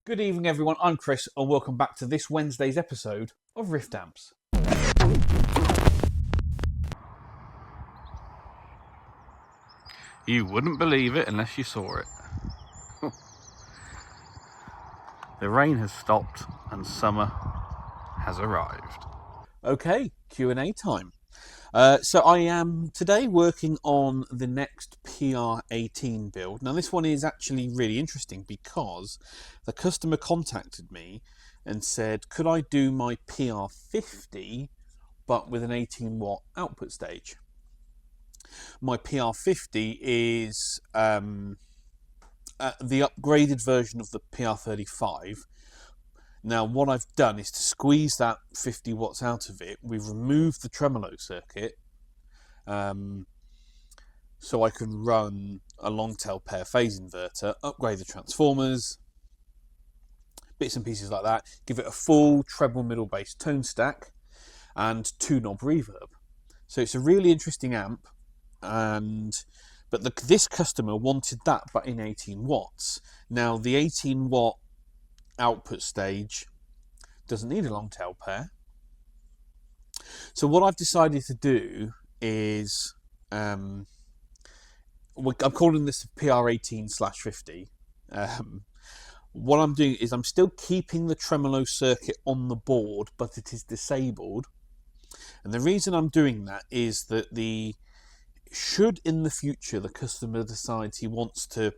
Good evening everyone, I'm Chris and welcome back to this Wednesday's episode of Rift Amps. You wouldn't believe it unless you saw it. The rain has stopped and summer has arrived. Okay, Q&A time. So I am today working on the next PR18 build. Now this one is actually really interesting because the customer contacted me and said, could I do my PR50 but with an 18 watt output stage? My PR50 is the upgraded version of the PR35. Now what I've done is to squeeze that 50 watts out of it. We've removed the tremolo circuit so I can run a long tail pair phase inverter, upgrade the transformers, bits and pieces like that, give it a full treble middle bass tone stack and 2-knob reverb. So it's a really interesting amp, but this customer wanted that but in 18 watts. Now the 18 watt output stage doesn't need a long tail pair. So what I've decided to do is I'm calling this PR18/50. What I'm doing is I'm still keeping the tremolo circuit on the board, but it is disabled. And the reason I'm doing that is that should in the future the customer decides he wants to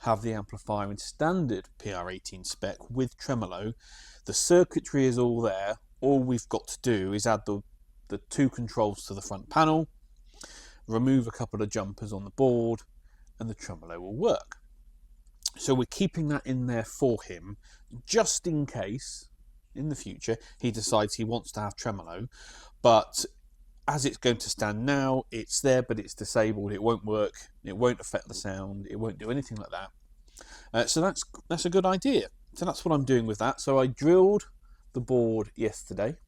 have the amplifier in standard PR18 spec with tremolo, the circuitry is all there. All we've got to do is add the two controls to the front panel, remove a couple of jumpers on the board, and the tremolo will work. So we're keeping that in there for him, just in case in the future he decides he wants to have tremolo. But as it's going to stand now, it's there, but it's disabled. It won't work. It won't affect the sound. It won't do anything like that. So that's a good idea. So that's what I'm doing with that. So I drilled the board yesterday.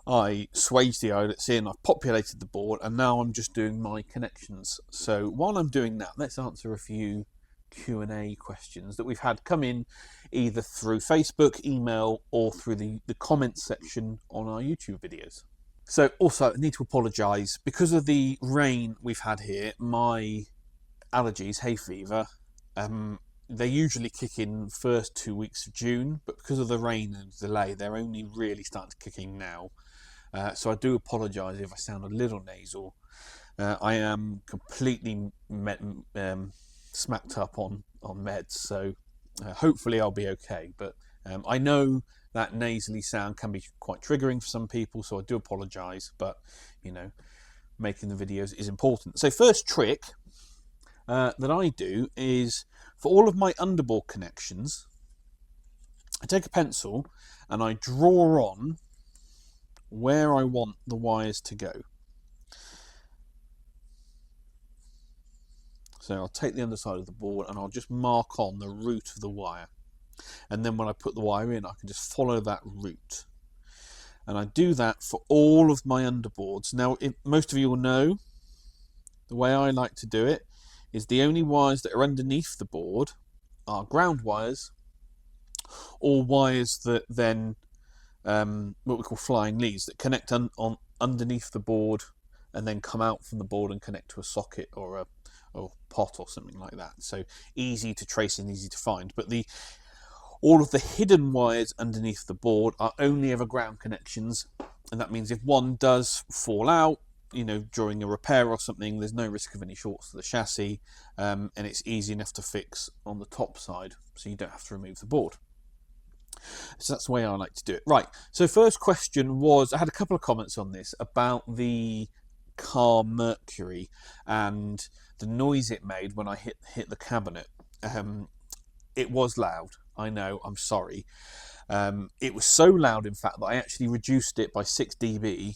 I swaged the eyelets in. I've populated the board, and now I'm just doing my connections. So while I'm doing that, let's answer a few Q&A questions that we've had come in either through Facebook, email, or through the comments section on our YouTube videos. So also I need to apologise because of the rain we've had here. My allergies, hay fever, they usually kick in first 2 weeks of June, but because of the rain and delay, they're only really starting to kick in now. So I do apologise if I sound a little nasal. I am completely smacked up on meds, so hopefully I'll be okay. But I know that nasally sound can be quite triggering for some people, so I do apologise, but you know, making the videos is important. So first trick that I do is for all of my underboard connections, I take a pencil and I draw on where I want the wires to go. So I'll take the underside of the board and I'll just mark on the route of the wire. And then when I put the wire in, I can just follow that route. And I do that for all of my underboards. Now, most of you will know, the way I like to do it is the only wires that are underneath the board are ground wires or wires that then, what we call flying leads, that connect underneath the board and then come out from the board and connect to a socket or a pot or something like that. So easy to trace and easy to find. But all of the hidden wires underneath the board are only ever ground connections, and that means if one does fall out, you know, during a repair or something, there's no risk of any shorts to the chassis, and it's easy enough to fix on the top side, so you don't have to remove the board. So that's the way I like to do it. Right, so first question was, I had a couple of comments on this about the Carr Mercury and the noise it made when I hit the cabinet. It was loud, I know, I'm sorry. It was so loud, in fact, that I actually reduced it by 6 dB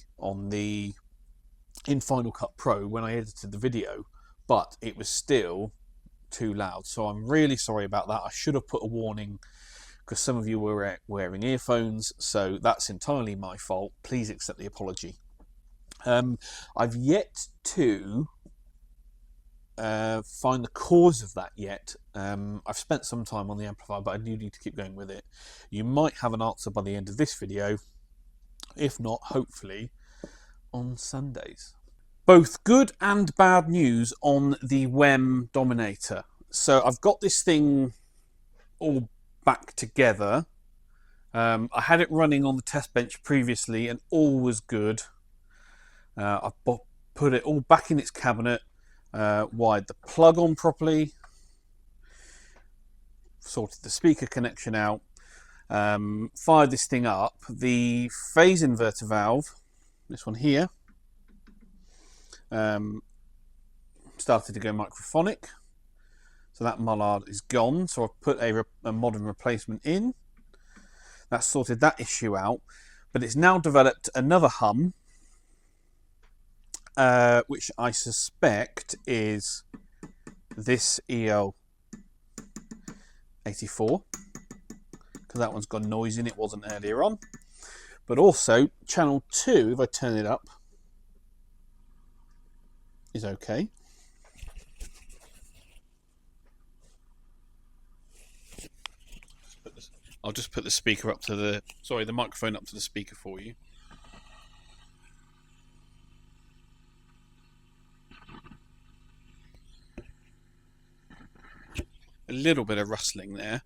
in Final Cut Pro when I edited the video, but it was still too loud. So I'm really sorry about that. I should have put a warning because some of you were wearing earphones, so that's entirely my fault. Please accept the apology. I've yet to find the cause of that yet. I've spent some time on the amplifier, but I do need to keep going with it. You might have an answer by the end of this video. If not, hopefully on Sundays. Both good and bad news on the WEM Dominator. So I've got this thing all back together. I had it running on the test bench previously and all was good. I've put it all back in its cabinet, wired the plug on properly, sorted the speaker connection out, fired this thing up. The phase inverter valve, this one here, started to go microphonic, so that mullard is gone. So I've put a modern replacement in. That's sorted that issue out, but it's now developed another hum, which I suspect is this EL84, because that one's got noise in it, wasn't earlier on. But also channel 2, if I turn it up, is okay. I'll just put the speaker up to the, sorry, the microphone up to the speaker for you. A little bit of rustling there.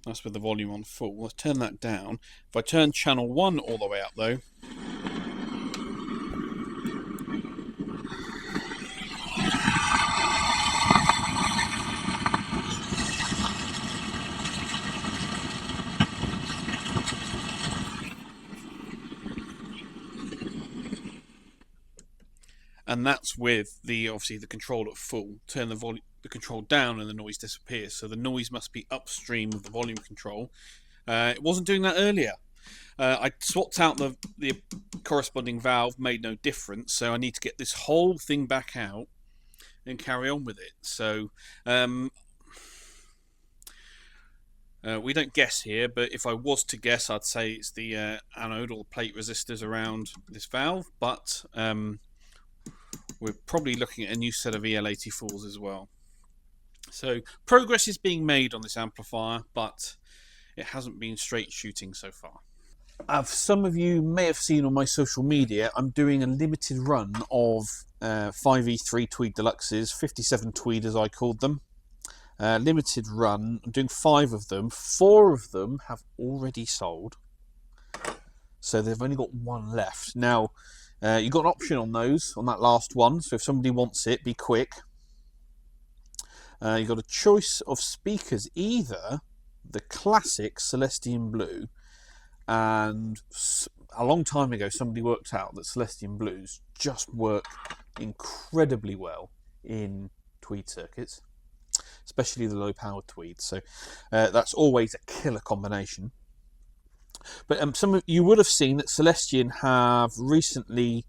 That's with the volume on full. Let's turn that down. If I turn channel 1 all the way up though, and that's with the obviously the control at full. Turn the control down and the noise disappears. So the noise must be upstream of the volume control. It wasn't doing that earlier. I swapped out the corresponding valve, made no difference. So I need to get this whole thing back out and carry on with it. So we don't guess here, but if I was to guess, I'd say it's the anode or plate resistors around this valve. But we're probably looking at a new set of EL84s as well. So progress is being made on this amplifier, but it hasn't been straight shooting so far. As some of you may have seen on my social media, I'm doing a limited run of 5E3 Tweed Deluxes, 57 Tweed as I called them. Limited run. I'm doing 5 of them. 4 of them have already sold, so they've only got 1 left. Now, you've got an option on those, on that last one, so if somebody wants it, be quick. You've got a choice of speakers, either the classic Celestion Blue, and a long time ago somebody worked out that Celestion Blues just work incredibly well in Tweed circuits, especially the low power Tweed, so that's always a killer combination. But some of you would have seen that Celestion have recently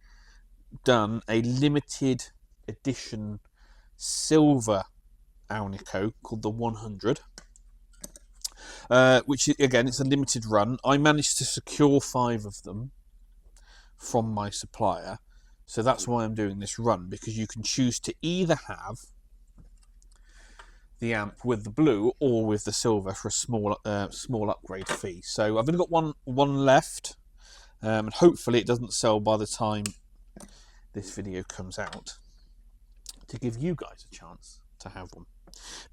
done a limited edition silver Alnico called the 100, which again, it's a limited run. I managed to secure 5 of them from my supplier, so that's why I'm doing this run, because you can choose to either have the amp with the blue or with the silver for a small upgrade fee. So I've only got one left, and hopefully it doesn't sell by the time this video comes out, to give you guys a chance to have one.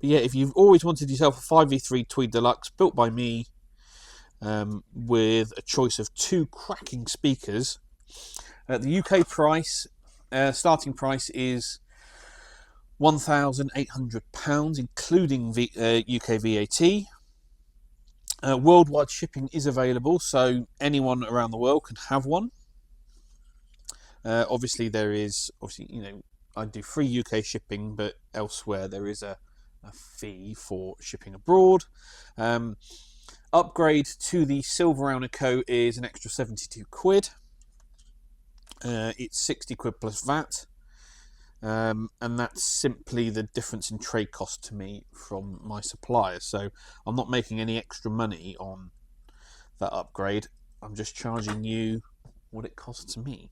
But yeah, if you've always wanted yourself a 5V3 Tweed Deluxe built by me, with a choice of 2 cracking speakers, the UK price, starting price is £1,800, including UK VAT. Worldwide shipping is available, so anyone around the world can have one. Obviously, you know, I do free UK shipping, but elsewhere there is a fee for shipping abroad. Upgrade to the silver Alnico is an extra 72 quid. It's 60 quid plus VAT. And that's simply the difference in trade cost to me from my supplier. So I'm not making any extra money on that upgrade. I'm just charging you what it costs me.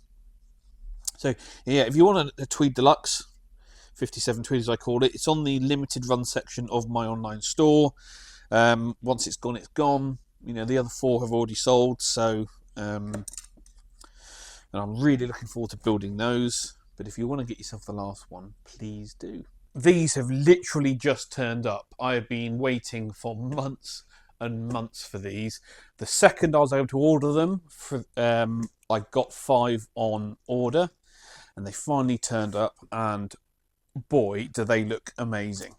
So yeah, if you want a Tweed Deluxe, 57 Tweed as I call it, it's on the limited run section of my online store. Once it's gone, it's gone. You know, the other 4 have already sold, so and I'm really looking forward to building those. But if you want to get yourself the last one, please do. These have literally just turned up. I have been waiting for months and months for these. The second I was able to order them, I got 5 on order, and they finally turned up, and boy, do they look amazing.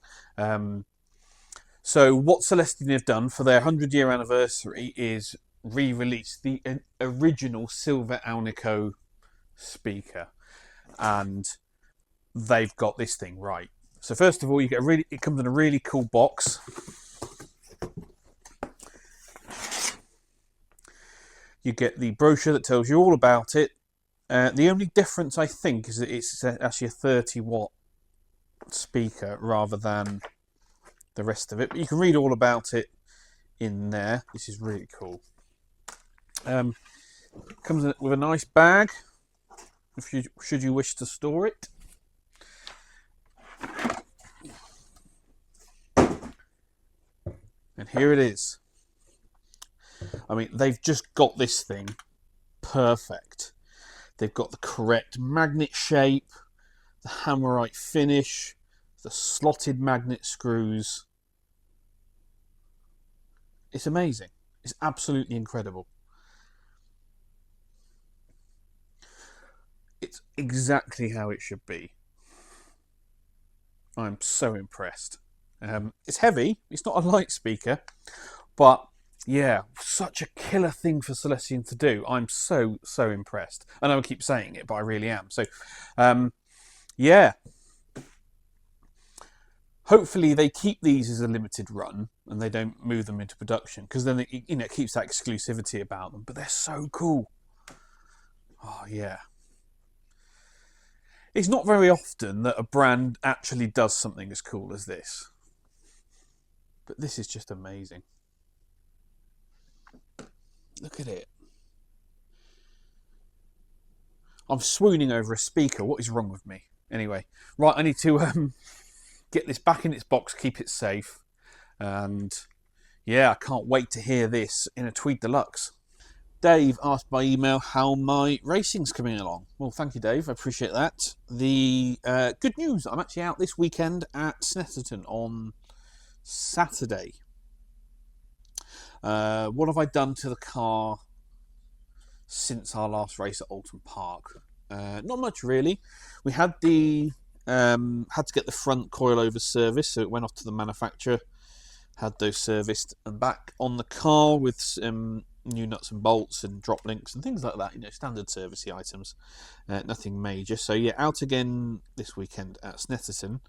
So what Celestion have done for their 100-year anniversary is re-release the original silver Alnico speaker, and they've got this thing right. So first of all, it comes in a really cool box. You get the brochure that tells you all about it. The only difference, I think, is that it's actually a 30-watt speaker rather than the rest of it. But you can read all about it in there. This is really cool. Comes with a nice bag, should you wish to store it. And here it is. I mean, they've just got this thing perfect. They've got the correct magnet shape, the hammerite finish, the slotted magnet screws. It's amazing. It's absolutely incredible. It's exactly how it should be. I'm so impressed. It's heavy. It's not a light speaker, but yeah, such a killer thing for Celestion to do. I'm so impressed. I know I keep saying it, but I really am. So, yeah. Hopefully they keep these as a limited run and they don't move them into production, because then it keeps that exclusivity about them. But they're so cool. Oh yeah. It's not very often that a brand actually does something as cool as this. But this is just amazing. Look at it. I'm swooning over a speaker. What is wrong with me? Anyway, right, I need to get this back in its box, keep it safe. And yeah, I can't wait to hear this in a Tweed Deluxe. Dave asked by email how my racing's coming along. Well, thank you, Dave. I appreciate that. The good news, I'm actually out this weekend at Snetterton on Saturday. What have I done to the car since our last race at Alton Park? Not much, really. We had to get the front coilover serviced, so it went off to the manufacturer, had those serviced, and back on the car with some new nuts and bolts and drop links and things like that. You know, standard servicey items. Nothing major. So yeah, out again this weekend at Snetterton.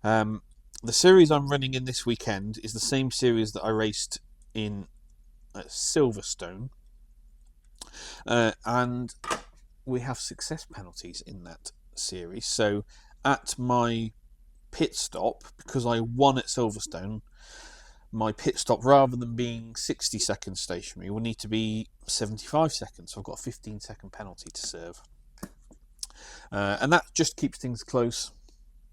The series I'm running in this weekend is the same series that I raced in Silverstone, and we have success penalties in that series. So at my pit stop, because I won at Silverstone, my pit stop, rather than being 60 seconds stationary, will need to be 75 seconds. So I've got a 15-second penalty to serve, and that just keeps things close.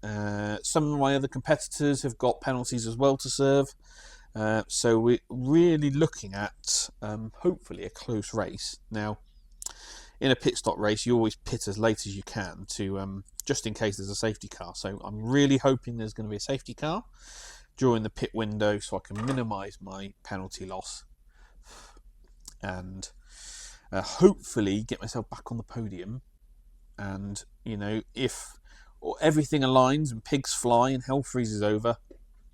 Some of my other competitors have got penalties as well to serve. So we're really looking at hopefully a close race. Now, in a pit stop race, you always pit as late as you can to just in case there's a safety car. So I'm really hoping there's going to be a safety car during the pit window, so I can minimise my penalty loss and hopefully get myself back on the podium. And you know, if everything aligns and pigs fly and hell freezes over,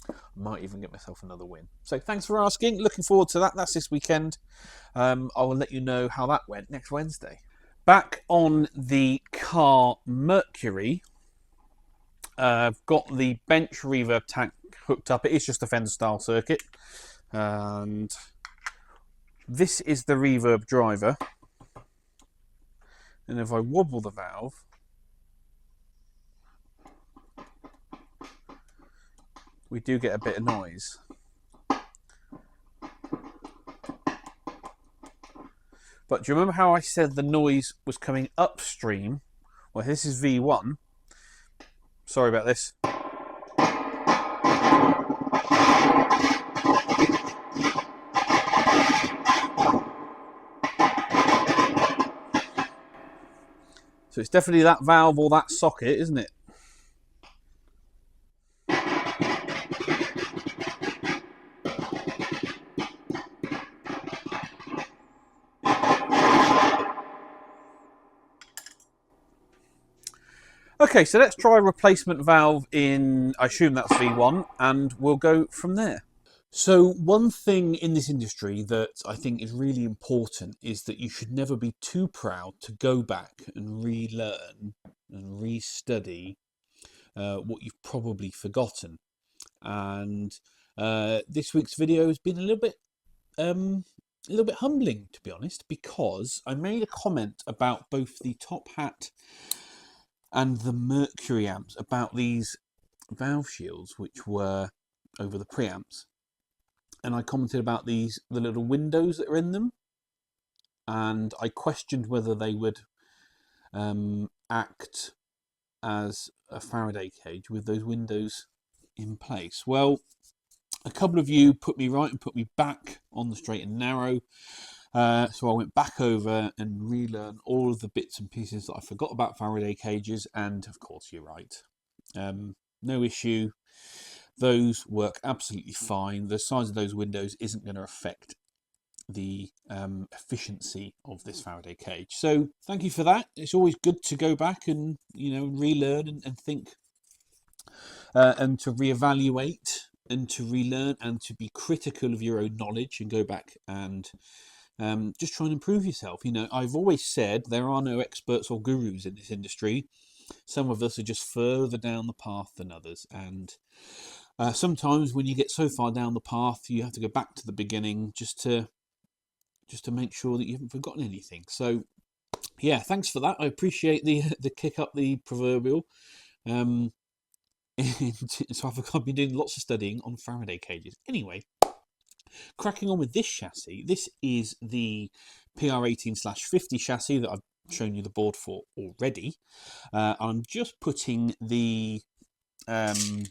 I might even get myself another win. So thanks for asking. Looking forward to that. That's this weekend. I will let you know how that went next Wednesday. Back on the Carr Mercury, I've got the bench reverb tank hooked up. It is just a Fender style circuit. And this is the reverb driver. And if I wobble the valve, we do get a bit of noise. But do you remember how I said the noise was coming upstream Well, this is V1. Sorry about this. So it's definitely that valve or that socket, isn't it? Okay, so let's try a replacement valve in, I assume that's V1, and we'll go from there. So one thing in this industry that I think is really important is that you should never be too proud to go back and relearn and restudy what you've probably forgotten. And this week's video has been a little bit humbling, to be honest, because I made a comment about both the top hat and the Mercury amps, about these valve shields which were over the preamps. And I commented about the little windows that are in them, and I questioned whether they would act as a Faraday cage with those windows in place. Well, a couple of you put me right and put me back on the straight and narrow. So I went back over and relearned all of the bits and pieces that I forgot about Faraday cages, and of course you're right. No issue. Those work absolutely fine. The size of those windows isn't going to affect the efficiency of this Faraday cage. So thank you for that. It's always good to go back and, you know, relearn and think and to reevaluate and to relearn and to be critical of your own knowledge and go back and just try and improve yourself. You know, I've always said there are no experts or gurus in this industry. Some of us are just further down the path than others, and sometimes when you get so far down the path, you have to go back to the beginning just to make sure that you haven't forgotten anything. So yeah, thanks for that. I appreciate the kick up the proverbial. So I've been doing lots of studying on Faraday cages. Anyway, cracking on with this chassis. This is the PR18/50 chassis that I've shown you the board for already. I'm just putting the I'm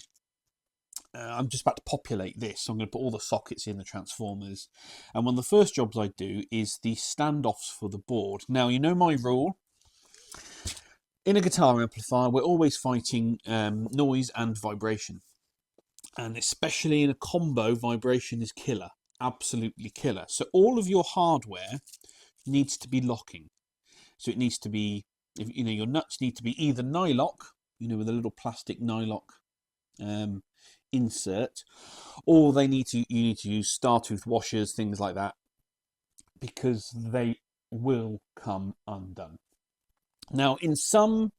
just about to populate this, so I'm going to put all the sockets in, the transformers, and one of the first jobs I do is the standoffs for the board. Now, you know my rule. In a guitar amplifier, we're always fighting noise and vibration, and especially in a combo, vibration is killer, absolutely killer. So all of your hardware needs to be locking. So it needs to be, you know, your nuts need to be either nylock, you know, with a little plastic nylock insert, or you need to use star tooth washers, things like that, because they will come undone. Now, in some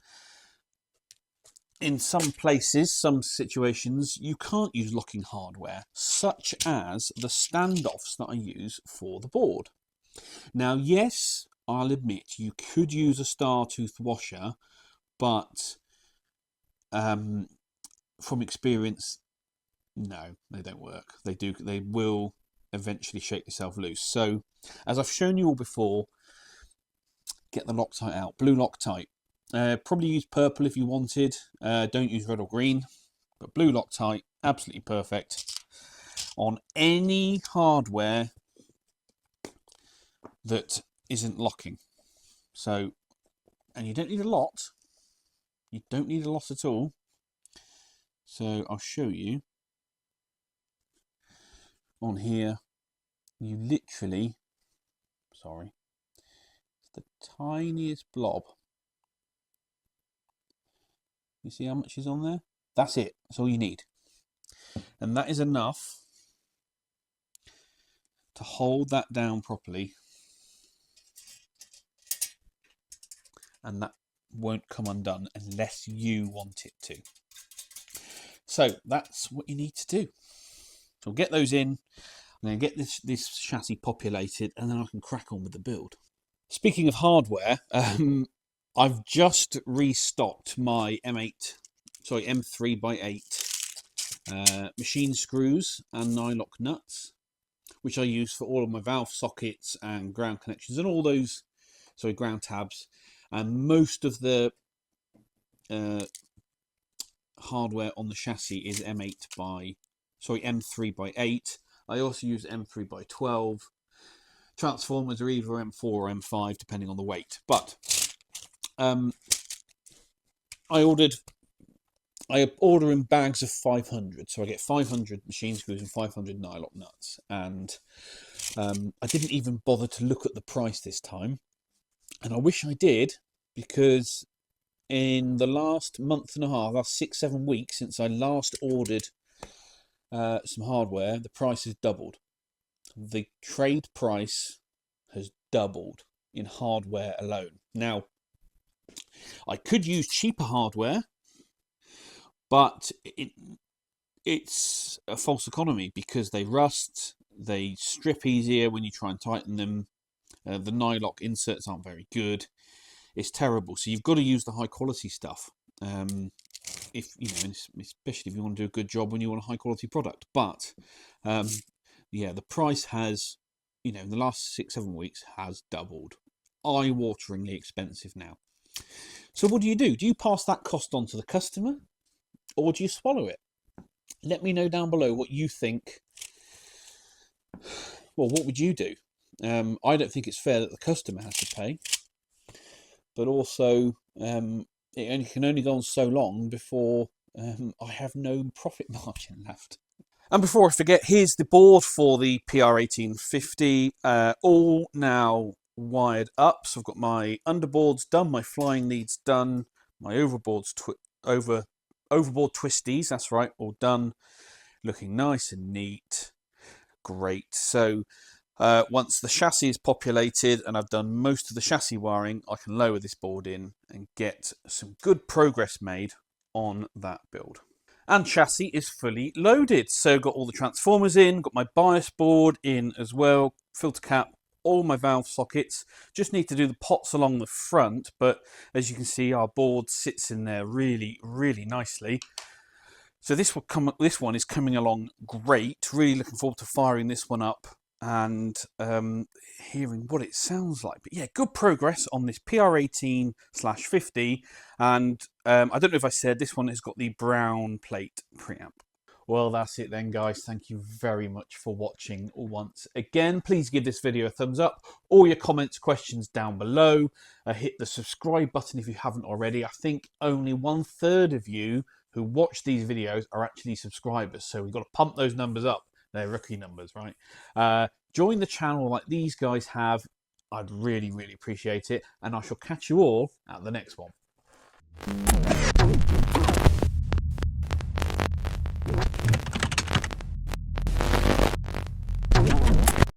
places, some situations, you can't use locking hardware, such as the standoffs that I use for the board. Now, yes, I'll admit you could use a star tooth washer, but from experience, no, they don't work. They will eventually shake yourself loose. So, as I've shown you all before, get the Loctite out. Blue Loctite. Probably use purple if you wanted. Don't use red or green. But blue Loctite, absolutely perfect on any hardware that isn't locking. So, and you don't need a lot. You don't need a lot at all. So I'll show you. On here, you literally, sorry, it's the tiniest blob. You see how much is on there? That's it. That's all you need. And that is enough to hold that down properly. And that won't come undone unless you want it to. So that's what you need to do. So I'll get those in. I'm going to get this chassis populated, and then I can crack on with the build. Speaking of hardware, I've just restocked my M3x8 machine screws and nylock nuts, which I use for all of my valve sockets and ground connections and all those, ground tabs, and most of the hardware on the chassis is M3 by 8. I also use M3 by 12. Transformers are either M4 or M5 depending on the weight. But I order in bags of 500, so I get 500 machine screws and 500 nylock nuts. And I didn't even bother to look at the price this time, and I wish I did, because in the last month and a half, last 6-7 weeks since I last ordered some hardware, the price has doubled. The trade price has doubled in hardware alone. Now, I could use cheaper hardware, but it's a false economy because they rust, they strip easier when you try and tighten them. The nylock inserts aren't very good. It's terrible. So you've got to use the high quality stuff. If you know, especially if you want to do a good job when you want a high quality product. But yeah, the price has, in the last 6-7 weeks has doubled. Eye-wateringly expensive now. So what do? Do you pass that cost on to the customer, or do you swallow it? Let me know down below what you think. Well, what would you do? I don't think it's fair that the customer has to pay, but also it can only go on so long before I have no profit margin left. And before I forget, here's the board for the PR1850, all now wired up. So I've got my underboards done, my flying leads done, my overboard twisties, that's right, all done, looking nice and neat. Great. So once the chassis is populated and I've done most of the chassis wiring, I can lower this board in and get some good progress made on that build. And chassis is fully loaded. So got all the transformers in, got my bias board in as well, filter cap, all my valve sockets. Just need to do the pots along the front, but as you can see, our board sits in there really, really nicely. So this one is coming along great. Really looking forward to firing this one up and hearing what it sounds like. But yeah, good progress on this PR18/50, and I don't know if I said this one has got the brown plate preamp. Well, that's it then, guys. Thank you very much for watching once again. Please give this video a thumbs up. All your comments, questions down below. Hit the subscribe button if you haven't already. I think only 1/3 of you who watch these videos are actually subscribers, so we've got to pump those numbers up. They're rookie numbers, right? Join the channel like these guys have. I'd really, really appreciate it, and I shall catch you all at the next one.